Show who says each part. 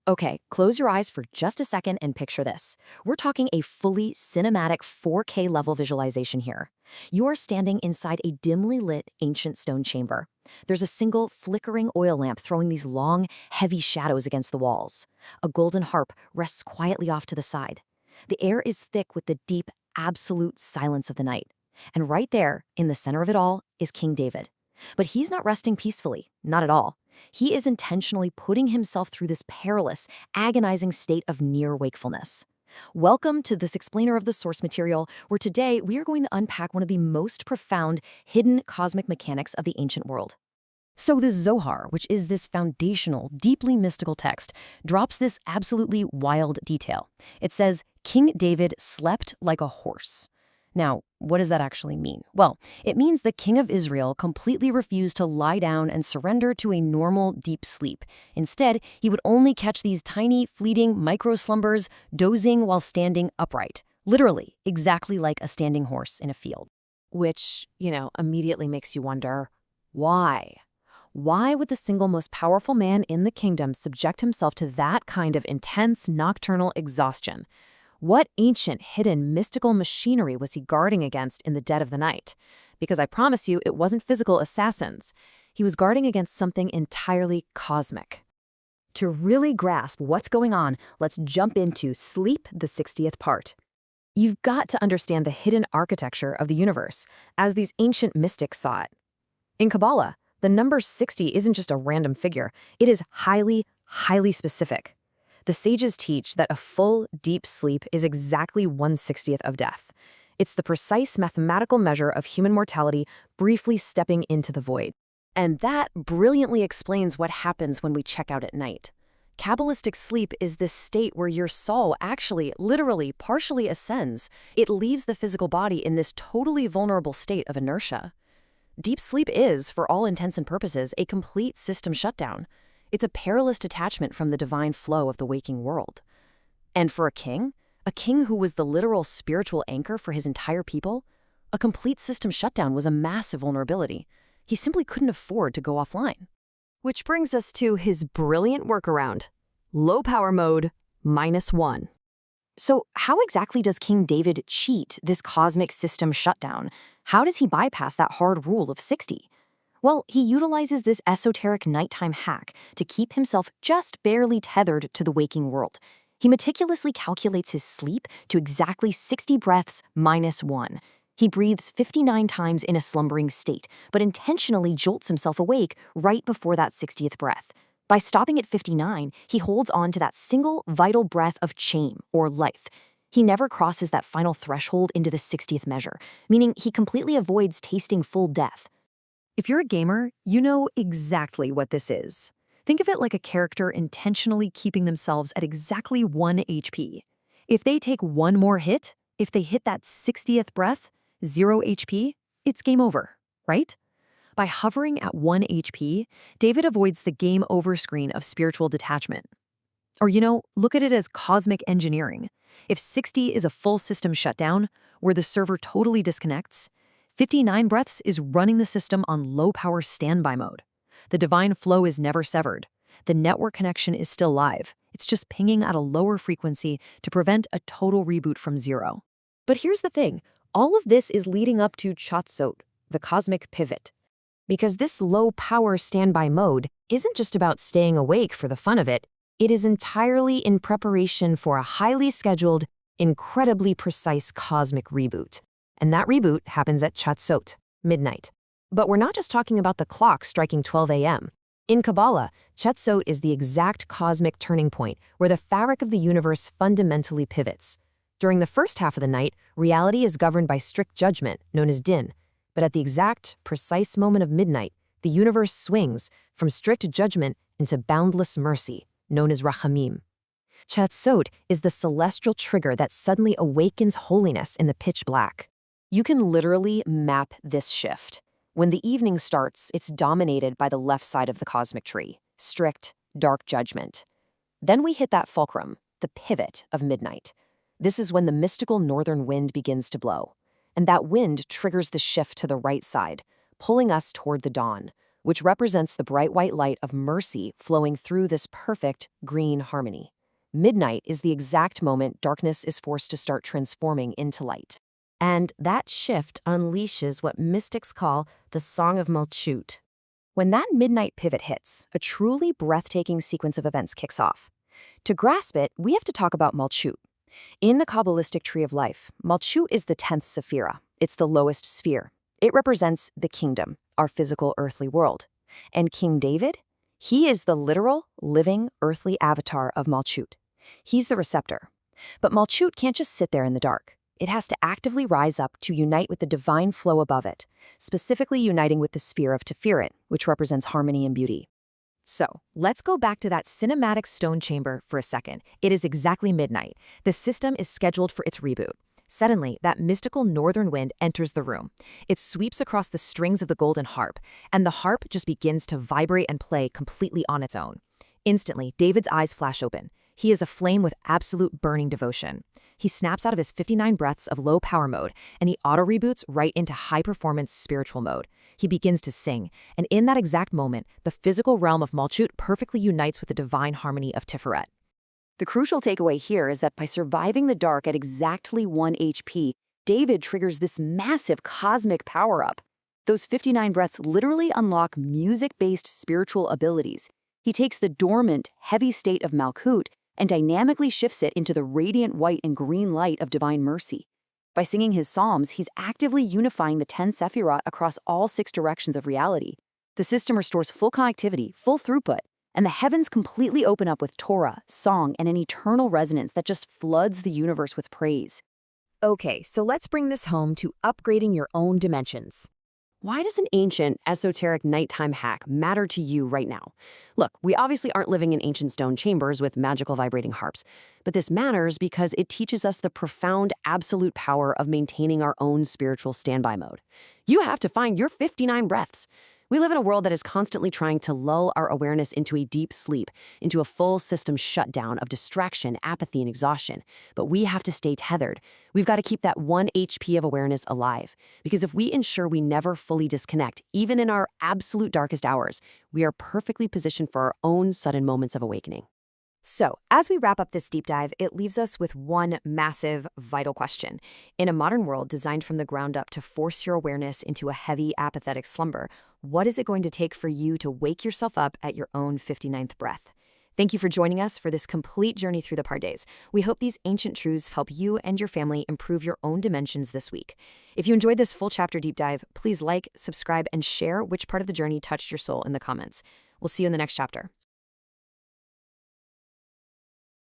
Speaker 1: Okay, close your eyes for just a second and picture this. We're talking a fully cinematic 4K level visualization here. You are standing inside a dimly lit ancient stone chamber. There's a single flickering oil lamp throwing these long, heavy shadows against the walls. A golden harp rests quietly off to the side. The air is thick with the deep, absolute silence of the night. And right there, in the center of it all, is King David. But he's not resting peacefully, not at all. He is intentionally putting himself through this perilous, agonizing state of near wakefulness. Welcome to this explainer of the source material, where today we are going to unpack one of the most profound, hidden cosmic mechanics of the ancient world. So the Zohar, which is this foundational, deeply mystical text, drops this absolutely wild detail. It says, King David slept like a horse. Now, what does that actually mean? Well, it means the king of Israel completely refused to lie down and surrender to a normal, deep sleep. Instead, he would only catch these tiny, fleeting micro-slumbers, dozing while standing upright. Literally, exactly like a standing horse in a field.
Speaker 2: Which, immediately makes you wonder, why? Why would the single most powerful man in the kingdom subject himself to that kind of intense nocturnal exhaustion? What ancient, hidden, mystical machinery was he guarding against in the dead of the night? Because I promise you, it wasn't physical assassins. He was guarding against something entirely cosmic.
Speaker 1: To really grasp what's going on, let's jump into Sleep, the 60th part. You've got to understand the hidden architecture of the universe, as these ancient mystics saw it. In Kabbalah, the number 60 isn't just a random figure. It is highly, highly specific. The sages teach that a full, deep sleep is exactly 1/60th of death. It's the precise mathematical measure of human mortality briefly stepping into the void. And that brilliantly explains what happens when we check out at night. Kabbalistic sleep is this state where your soul actually, literally, partially ascends. It leaves the physical body in this totally vulnerable state of inertia. Deep sleep is, for all intents and purposes, a complete system shutdown. It's a perilous detachment from the divine flow of the waking world. And for a king who was the literal spiritual anchor for his entire people, a complete system shutdown was a massive vulnerability. He simply couldn't afford to go offline. Which brings us to his brilliant workaround, low power mode, -1. So how exactly does King David cheat this cosmic system shutdown? How does he bypass that hard rule of 60? Well, he utilizes this esoteric nighttime hack to keep himself just barely tethered to the waking world. He meticulously calculates his sleep to exactly 60 breaths -1. He breathes 59 times in a slumbering state, but intentionally jolts himself awake right before that 60th breath. By stopping at 59, he holds on to that single vital breath of chame, or life. He never crosses that final threshold into the 60th measure, meaning he completely avoids tasting full death. If you're a gamer, you know exactly what this is. Think of it like a character intentionally keeping themselves at exactly 1 HP. If they take one more hit, if they hit that 60th breath, 0 HP, it's game over, right? By hovering at 1 HP, David avoids the game over screen of spiritual detachment. Or, look at it as cosmic engineering. If 60 is a full system shutdown, where the server totally disconnects, 59 breaths is running the system on low-power standby mode. The divine flow is never severed. The network connection is still live. It's just pinging at a lower frequency to prevent a total reboot from zero. But here's the thing. All of this is leading up to Chatzot, the cosmic pivot. Because this low-power standby mode isn't just about staying awake for the fun of it. It is entirely in preparation for a highly scheduled, incredibly precise cosmic reboot. And that reboot happens at Chatzot, midnight. But we're not just talking about the clock striking 12 a.m. In Kabalah, Chatzot is the exact cosmic turning point where the fabric of the universe fundamentally pivots. During the first half of the night, reality is governed by strict judgment, known as din. But at the exact, precise moment of midnight, the universe swings from strict judgment into boundless mercy, known as rachamim. Chatzot is the celestial trigger that suddenly awakens holiness in the pitch black. You can literally map this shift. When the evening starts, it's dominated by the left side of the cosmic tree, strict, dark judgment. Then we hit that fulcrum, the pivot of midnight. This is when the mystical northern wind begins to blow. And that wind triggers the shift to the right side, pulling us toward the dawn,
Speaker 2: which represents the bright white light of mercy flowing through this perfect green harmony. Midnight is the exact moment darkness is forced to start transforming into light. And that shift unleashes what mystics call the Song of Malchut. When that midnight pivot hits, a truly breathtaking sequence of events kicks off. To grasp it, we have to talk about Malchut. In the Kabbalistic tree of life, Malchut is the 10th sephira. It's the lowest sphere. It represents the kingdom, our physical earthly world. And King David? He is the literal, living, earthly avatar of Malchut. He's the receptor. But Malchut can't just sit there in the dark. It has to actively rise up to unite with the divine flow above it, specifically uniting with the sphere of Tiferet, which represents harmony and beauty. So, let's go back to that cinematic stone chamber for a second. It is exactly midnight. The system is scheduled for its reboot. Suddenly, that mystical northern wind enters the room. It sweeps across the strings of the golden harp, and the harp just begins to vibrate and play completely on its own. Instantly, David's eyes flash open. He is aflame with absolute burning devotion. He snaps out of his 59 breaths of low power mode, and he auto-reboots right into high-performance spiritual mode. He begins to sing, and in that exact moment, the physical realm of Malchut perfectly unites with the divine harmony of Tiferet. The crucial takeaway here is that by surviving the dark at exactly 1 HP, David triggers this massive cosmic power-up. Those 59 breaths literally unlock music-based spiritual abilities. He takes the dormant, heavy state of Malchut and dynamically shifts it into the radiant white and green light of divine mercy. By singing his psalms, he's actively unifying the 10 sephirot across all 6 directions of reality. The system restores full connectivity, full throughput, and the heavens completely open up with Torah, song, and an eternal resonance that just floods the universe with praise.
Speaker 1: Okay, so let's bring this home to upgrading your own dimensions.
Speaker 2: Why does an ancient, esoteric nighttime hack matter to you right now? Look, we obviously aren't living in ancient stone chambers with magical vibrating harps, but this matters because it teaches us the profound absolute power of maintaining our own spiritual standby mode. You have to find your 59 breaths. We live in a world that is constantly trying to lull our awareness into a deep sleep, into a full system shutdown of distraction, apathy, and exhaustion. But we have to stay tethered. We've got to keep that 1 HP of awareness alive. Because if we ensure we never fully disconnect, even in our absolute darkest hours, we are perfectly positioned for our own sudden moments of awakening.
Speaker 1: So, as we wrap up this deep dive, it leaves us with one massive, vital question. In a modern world designed from the ground up to force your awareness into a heavy, apathetic slumber, what is it going to take for you to wake yourself up at your own 59th breath? Thank you for joining us for this complete journey through the Pardes. We hope these ancient truths help you and your family improve your own dimensions this week. If you enjoyed this full chapter deep dive, please like, subscribe, and share which part of the journey touched your soul in the comments. We'll see you in the next chapter.